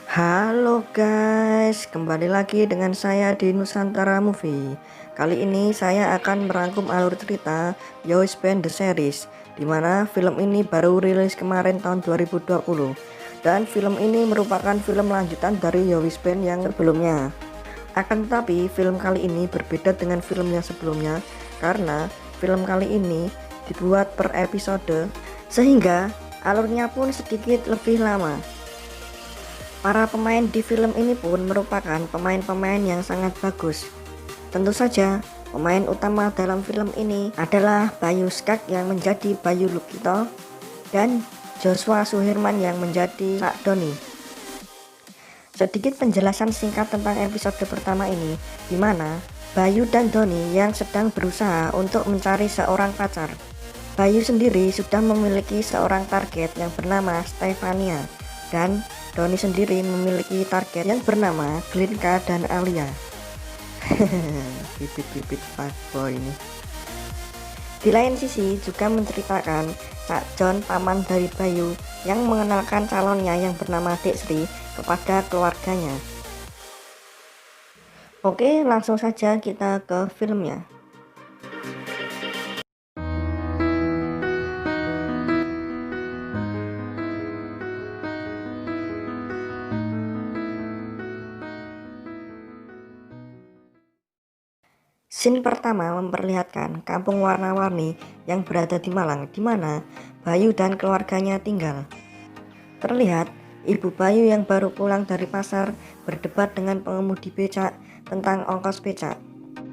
Halo guys, kembali lagi dengan saya di Nusantara Movie. Kali ini saya akan merangkum alur cerita Yowis Band The Series, dimana film ini baru rilis kemarin tahun 2020. Dan film ini merupakan film lanjutan dari Yowis Band yang sebelumnya. Akan tetapi film kali ini berbeda dengan film yang sebelumnya, karena film kali ini dibuat per episode, sehingga alurnya pun sedikit lebih lama. Para pemain di film ini pun merupakan pemain-pemain yang sangat bagus. Tentu saja, pemain utama dalam film ini adalah Bayu Skak yang menjadi Bayu Lukito dan Joshua Suherman yang menjadi Kak Doni. Sedikit penjelasan singkat tentang episode pertama ini, di mana Bayu dan Doni yang sedang berusaha untuk mencari seorang pacar. Bayu sendiri sudah memiliki seorang target yang bernama Stefania, dan Doni sendiri memiliki target yang bernama Glinka dan Alia. Bibit-bibit fuckboy ini. Di lain sisi juga menceritakan Kak John, paman dari Bayu, yang mengenalkan calonnya yang bernama Dek Sri kepada keluarganya. Oke, langsung saja kita ke filmnya. Scene pertama memperlihatkan kampung warna-warni yang berada di Malang, di mana Bayu dan keluarganya tinggal. Terlihat ibu Bayu yang baru pulang dari pasar berdebat dengan pengemudi becak tentang ongkos becak.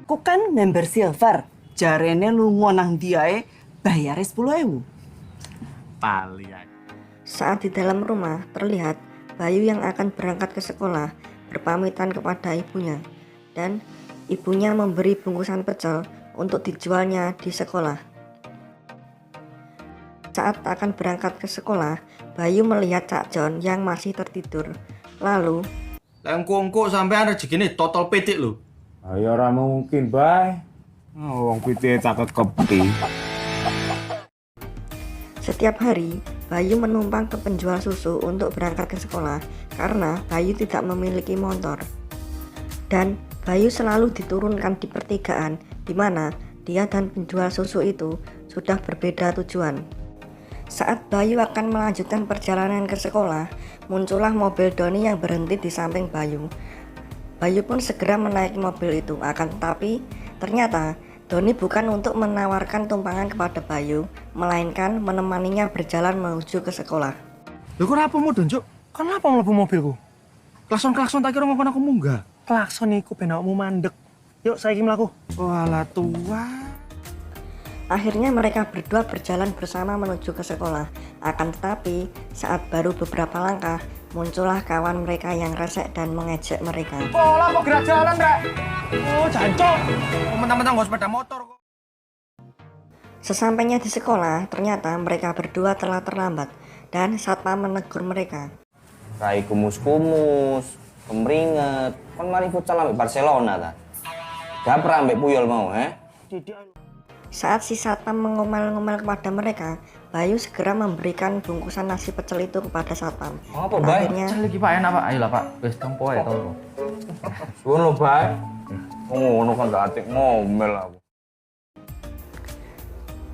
Ku kan member silver, jarene lunga nang diae bayare 10.000. Palian. Saat di dalam rumah terlihat Bayu yang akan berangkat ke sekolah berpamitan kepada ibunya, dan ibunya memberi bungkusan pecel untuk dijualnya di sekolah. Saat akan berangkat ke sekolah, Bayu melihat Cak John yang masih tertidur. Lalu, Engko sampean rezekine total pitik lho. Ayo ora mungkin, Bay. Wong pitike tak kekepi. setiap hari Bayu menumpang ke penjual susu untuk berangkat ke sekolah karena Bayu tidak memiliki motor. Dan Bayu selalu diturunkan di pertigaan, di mana dia dan penjual susu itu sudah berbeda tujuan. Saat Bayu akan melanjutkan perjalanan ke sekolah, muncullah mobil Doni yang berhenti di samping Bayu. Bayu pun segera menaiki mobil itu, akan tetapi ternyata Doni bukan untuk menawarkan tumpangan kepada Bayu, melainkan menemaninya berjalan menuju ke sekolah. Lho kok apa mudun, Cuk? Kenapa mlebu mobilku? Klakson tak kira ngomong aku munggah. Klakson iku ben awakmu mandek. Yuk saiki mlaku. Walah tua. Akhirnya mereka berdua berjalan bersama menuju ke sekolah. Akan tetapi saat baru beberapa langkah, muncullah kawan mereka yang resek dan mengejek mereka. Pola kok gerak jalan, Rek? Oh, jancok. Mentang-mentang nggo sepeda motor kok. Sesampainya di sekolah, ternyata mereka berdua telah terlambat dan satpam menegur mereka. Rai kumus-kumus, kemringet, kon mari futsal ambek Barcelona ta. Dapur ambek Puyol mau, Saat si satpam mengomel-ngomel kepada mereka, Bayu segera memberikan bungkusan nasi pecel itu kepada satpam. Apa, Dan Bay? akhirnya Pecel iki Pak enak Pak. Ayolah Pak, wis tempo ae to. Suwun lho, Bay. Ngono kan gak atik ngomel aku.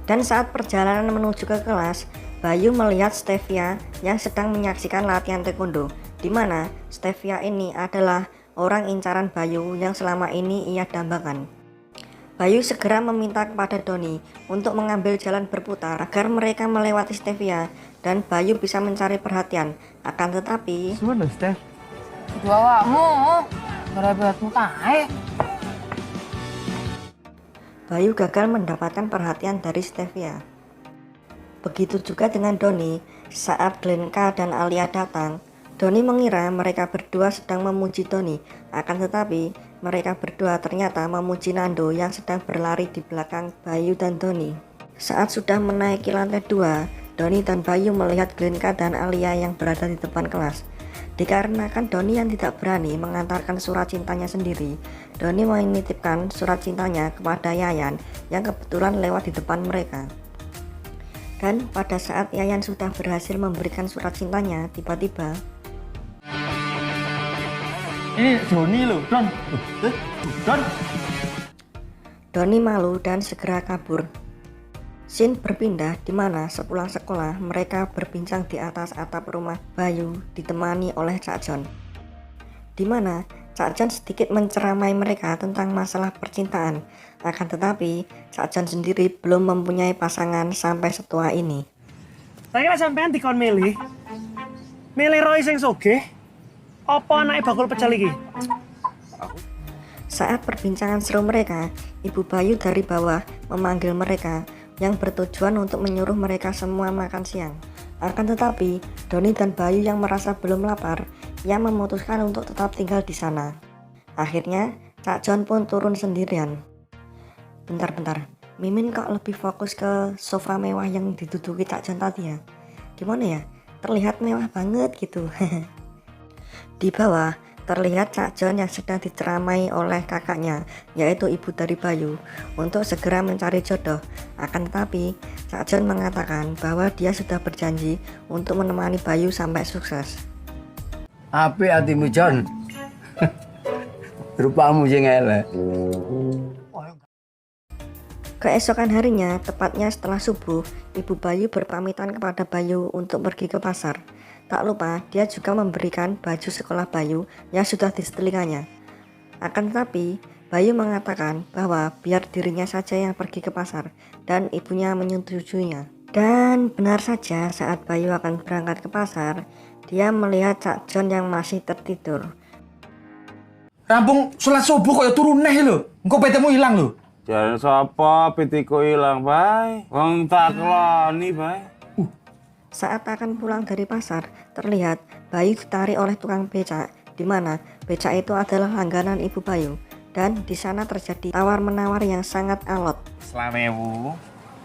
Dan saat perjalanan menuju ke kelas, Bayu melihat Stevia yang sedang menyaksikan latihan taekwondo, di mana Stevia ini adalah orang incaran Bayu yang selama ini ia dambakan. Bayu segera meminta kepada Doni untuk mengambil jalan berputar agar mereka melewati Stevia dan Bayu bisa mencari perhatian. Akan tetapi, Suwun lho, Stef. Dua awakmu, berat-beratmu tae. Bayu gagal mendapatkan perhatian dari Stevia. Begitu juga dengan Doni. Saat Glenka dan Alia datang, Doni mengira mereka berdua sedang memuji Doni. Akan tetapi, mereka berdua ternyata memuji Nando yang sedang berlari di belakang Bayu dan Doni. Saat sudah menaiki lantai 2, Doni dan Bayu melihat Glenka dan Alia yang berada di depan kelas. Dikarenakan Doni yang tidak berani mengantarkan surat cintanya sendiri, Doni menitipkan surat cintanya kepada Yayan yang kebetulan lewat di depan mereka. Dan pada saat Yayan sudah berhasil memberikan surat cintanya, tiba-tiba Ini Doni loh, Don. Don. Doni malu dan segera kabur. Scene berpindah di mana sepulang sekolah mereka berbincang di atas atap rumah Bayu ditemani oleh Cak Jon. Di mana Cak Jon sedikit menceramai mereka tentang masalah percintaan. Akan tetapi Cak Jon sendiri belum mempunyai pasangan sampai setua ini. Saya kira sampean dikon milih. Milih Roy sing sugih. Apa anake bakul pecel iki? Saat perbincangan seru mereka, Ibu Bayu dari bawah memanggil mereka yang bertujuan untuk menyuruh mereka semua makan siang. Akan tetapi, Doni dan Bayu yang merasa belum lapar, ia memutuskan untuk tetap tinggal di sana. Akhirnya, Cak Jon pun turun sendirian. Bentar, Mimin kok lebih fokus ke sofa mewah yang diduduki Cak Jon tadi ya? Gimana ya? Terlihat mewah banget gitu. Di bawah, terlihat Cak Jon yang sedang diceramai oleh kakaknya, yaitu ibu dari Bayu, untuk segera mencari jodoh. Akan tetapi, Cak Jon mengatakan bahwa dia sudah berjanji untuk menemani Bayu sampai sukses. Apik hatimu, Jon. Rupamu sing elek. Keesokan harinya, tepatnya setelah subuh, ibu Bayu berpamitan kepada Bayu untuk pergi ke pasar. Tak lupa, dia juga memberikan baju sekolah Bayu yang sudah disetrikanya. Akan tetapi, Bayu mengatakan bahwa biar dirinya saja yang pergi ke pasar dan ibunya menyetujuinya. Dan benar saja saat Bayu akan berangkat ke pasar, dia melihat Cak Jon yang masih tertidur. Rampung sholat subuh kok ya turun neh lho. Engko petemu ilang lho. Jangan sapa pitiku ilang, Bay. Wong tak keloni, Bay. Saat akan pulang dari pasar, terlihat Bayu ditarik oleh tukang becak, di mana becak itu adalah langganan ibu Bayu. Dan di sana terjadi tawar-menawar yang sangat alot. Selamewu.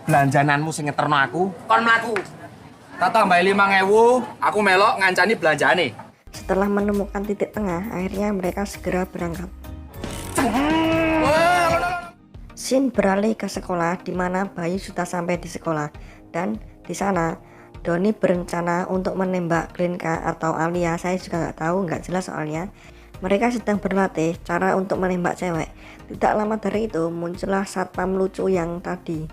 Belanjananmu sing ngeterno aku. Kon mlaku. Tak tambahi 5.000, aku melok ngancani belanjane. Setelah menemukan titik tengah, akhirnya mereka segera berangkat. Scene beralih ke sekolah, di mana Bayu sudah sampai di sekolah. Dan di sana Doni berencana untuk menembak Glenka atau Alia, saya juga nggak jelas soalnya. Mereka sedang berlatih cara untuk menembak cewek. Tidak lama dari itu muncullah satpam lucu yang tadi.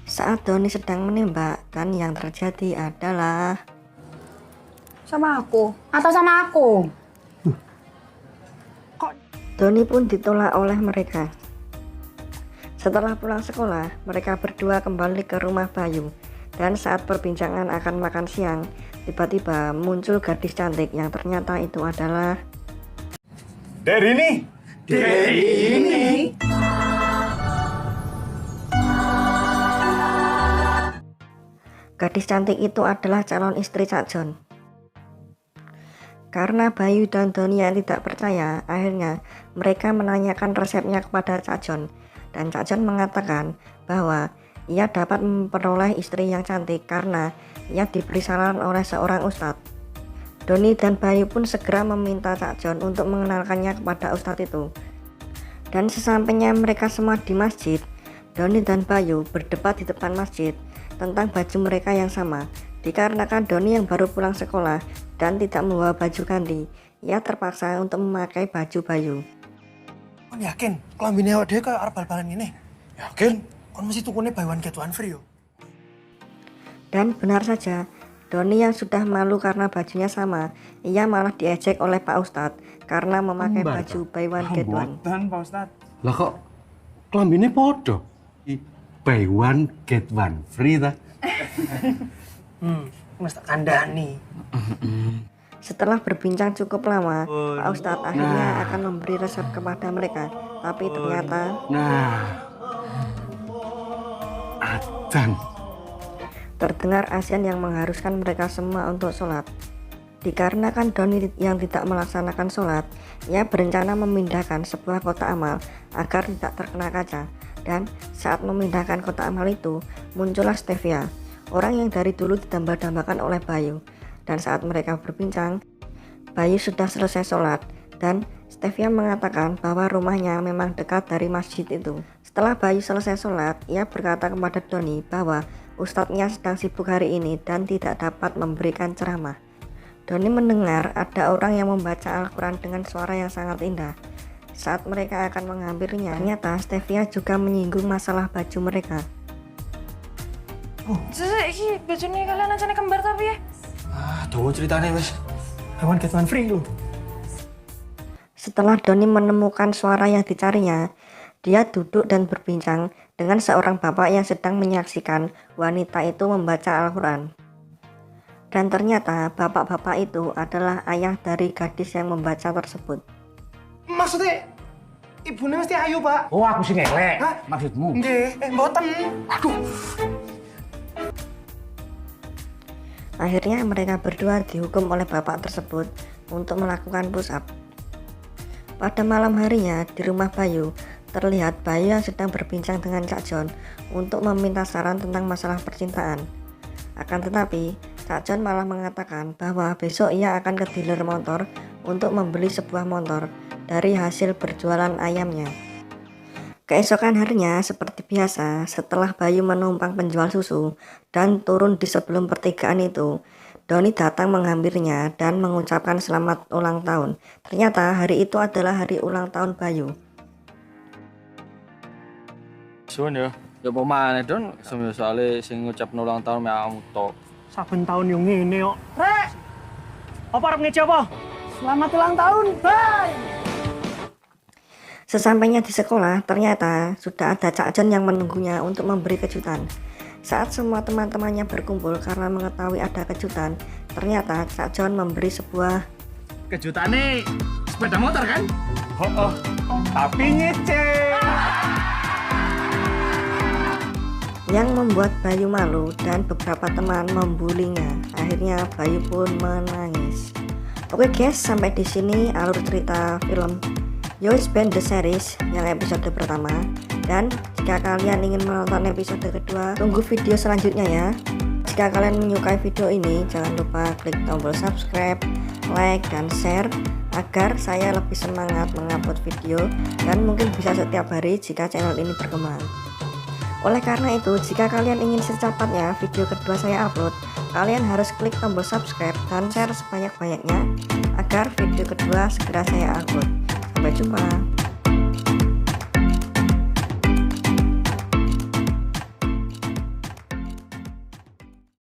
Saat Doni sedang menembak, dan yang terjadi adalah Sama aku. Atau sama aku? Doni pun ditolak oleh mereka. Setelah pulang sekolah, mereka berdua kembali ke rumah Bayu. Dan saat perbincangan akan makan siang, tiba-tiba muncul gadis cantik yang ternyata itu adalah Dari ini. gadis cantik itu adalah calon istri Cak Jon. Karena Bayu dan Doni yang tidak percaya, akhirnya mereka menanyakan resepnya kepada Cak Jon. Dan Cak Jon mengatakan bahwa ia dapat memperoleh istri yang cantik karena ia diberi saran oleh seorang ustadz. Doni dan Bayu pun segera meminta Cak Jon untuk mengenalkannya kepada ustadz itu. Dan sesampainya mereka semua di masjid, Doni dan Bayu berdebat di depan masjid tentang baju mereka yang sama. Dikarenakan Doni yang baru pulang sekolah dan tidak membawa baju ganti, ia terpaksa untuk memakai baju Bayu. Kon yakin klambine awake dhewe kaya arep bal-balan ngene? Yakin? Kon mesti tukune buy one get one free yo. Dan benar saja, Doni yang sudah malu karena bajunya sama, ia malah diejek oleh Pak Ustadz karena memakai baju buy one get one. Mboten, Pak Ustad. Lah kok klambine padha? Buy one get one free ta? Wis tak kandhani. Setelah berbincang cukup lama, Pak Ustadz akhirnya akan memberi resep kepada mereka. Tapi ternyata Nah. Adzan. terdengar azan yang mengharuskan mereka semua untuk sholat. Dikarenakan Doni yang tidak melaksanakan sholat, ia berencana memindahkan sebuah kotak amal agar tidak terkena kaca. Dan saat memindahkan kotak amal itu, muncullah Stevia, orang yang dari dulu ditambah-dambakan oleh Bayu. Dan saat mereka berbincang, Bayu sudah selesai sholat dan Stevia mengatakan bahwa rumahnya memang dekat dari masjid itu. Setelah Bayu selesai sholat, ia berkata kepada Doni bahwa ustadznya sedang sibuk hari ini dan tidak dapat memberikan ceramah. Doni mendengar ada orang yang membaca Al-Quran dengan suara yang sangat indah. Saat mereka akan menghampirinya, ternyata Stevia juga menyinggung masalah baju mereka. Iki bajune kalian aja kembar tapi ya. Dawa ceritanya wis. I want get one free lu. Setelah Doni menemukan suara yang dicarinya, dia duduk dan berbincang dengan seorang bapak yang sedang menyaksikan wanita itu membaca Al-Quran. Dan ternyata bapak-bapak itu adalah ayah dari gadis yang membaca tersebut. Maksudnya ibunya mesti ayu, Pak. Oh, aku sih ngelek. Hah? Maksudmu? Nggih, mboten. Aduh. Akhirnya mereka berdua dihukum oleh bapak tersebut untuk melakukan push up. Pada malam harinya di rumah Bayu, terlihat Bayu yang sedang berbincang dengan Cak Jon untuk meminta saran tentang masalah percintaan. Akan tetapi, Cak Jon malah mengatakan bahwa besok ia akan ke dealer motor untuk membeli sebuah motor dari hasil berjualan ayamnya. Keesokan harinya, seperti biasa, setelah Bayu menumpang penjual susu dan turun di sebelum pertigaan itu, Doni datang menghampirinya dan mengucapkan selamat ulang tahun. Ternyata hari itu adalah hari ulang tahun Bayu. Suwun ya. Ya apa maneh Don, soalnya sing ngucap ulang tahun mek awakmu tok. Saben tahun yo ngene kok. Rek. Apa arep ngeji apa? Selamat ulang tahun, Bay. Sesampainya di sekolah, ternyata sudah ada Cak Jon yang menunggunya untuk memberi kejutan. Saat semua teman-temannya berkumpul karena mengetahui ada kejutan, ternyata Cak Jon memberi sebuah Kejutannya sepeda motor kan? Oh, tapi nyicil. yang membuat Bayu malu dan beberapa teman membulinya. Akhirnya Bayu pun menangis. Oke guys, sampai di sini alur cerita film Yowis Band The Series yang episode pertama. Dan jika kalian ingin menonton episode kedua, tunggu video selanjutnya ya. Jika kalian menyukai video ini, jangan lupa klik tombol subscribe, like, dan share agar saya lebih semangat mengupload video dan mungkin bisa setiap hari jika channel ini berkembang. Oleh karena itu, jika kalian ingin secepatnya video kedua saya upload, kalian harus klik tombol subscribe dan share sebanyak-banyaknya agar video kedua segera saya upload. Sampai jumpa.